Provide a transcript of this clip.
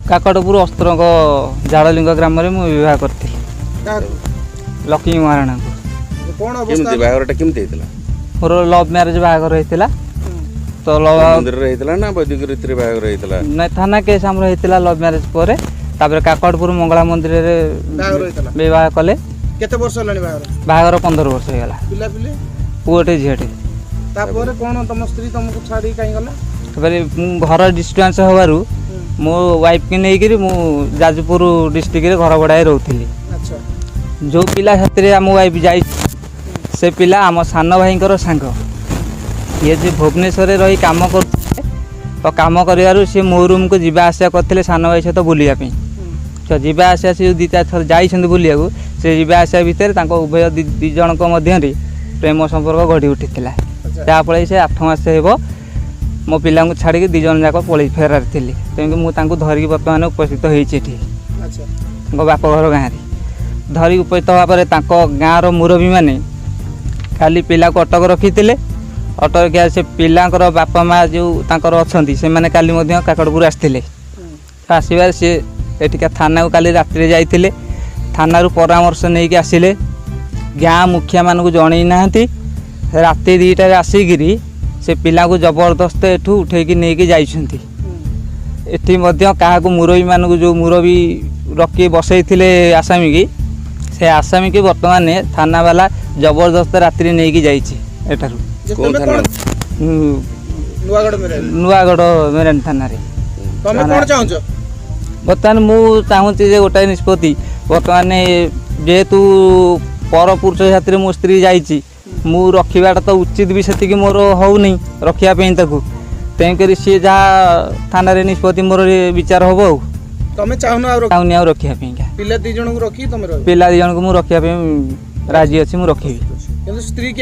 काकटपुर अस्त्र जाड़लिंग ग्राम में मुझे बह करी लक्ष्मी महाराणा को कौन अवस्था बाहाघरटा केमती होता मोर लव मैरेज बाहागर होता तो मंदिर होता ना वैदिक रीति बाहाघर होता नहीं थाना केस आम होता लव मैरेज पर काकटपुर मंगला मंदिर बह कले केते वर्ष होलानी बाहागर 15 वर्ष होगा पिला पिले पुओटे झीटे तापर कौन तुम स्त्री तुमको छाड़ी कहीं गला घर डिस्टेंस हबार मो वाइफ की नहीं मु जाजपुर डिस्ट्रिक्ट घर भड़ाए रोली अच्छा जो पिला साथी आम वाइफ जाई से पिला आम सान भाई सांग ये जो भुवनेश्वर रही कम कर तो कम कर सी मो रूम को जावा आसा करते सान भाई सहित बुलापी तो जावा आसा से दी चार थर जाइए बुलिया से जावा आसा भितर उभय दी जन मध्य प्रेम संपर्क गढ़ी उठी जहाँफल से 8 मास हो मो पिला छाड़ी दी जन जाक पलि फेरार थी तेणुक मुझे धरिकी बर्तमान उपस्थित होती बापघर गाँव धरी उपस्थित होगापर गाँव मुरबी मैंने खाली पिला को अटक रखी अटक रखा से पिलांकर बापा माँ जो अच्छा से मैंने काली काकटपुर आसते आसबार सी एठिका थाना को काली रात जाते थाना परामर्श नहीं कि आसिले गाँ मुखिया मान को जन ना राति 2टार आसिकी से पिला को जबरदस्त एठू उठे नहीं कि जाइछंती एठी क्या मुरबी मान जो मुरबी रखी बसई आसामी की से आसामी की बर्तमान थाना वाला जबरदस्त रात्रि नहीं कि जाइए नुआगढ़ मेरान थाना बर्तमान मुझे चाहूँगी गोटाए निष्पत्ति बर्तमान जेहेतु पर पुरुष साथी मो स्त्री जाइए मु रखाटा तो उचित भी से मोर होनी रखापी तेणुक सी जहाँ थाना निष्पत्ति मोर विचार हम तमें चाहूनी रखापी पिला दी जन को रखी तुम पिला दी जन को मुझे रखापी राजी अच्छी मुझे रखी स्त्री की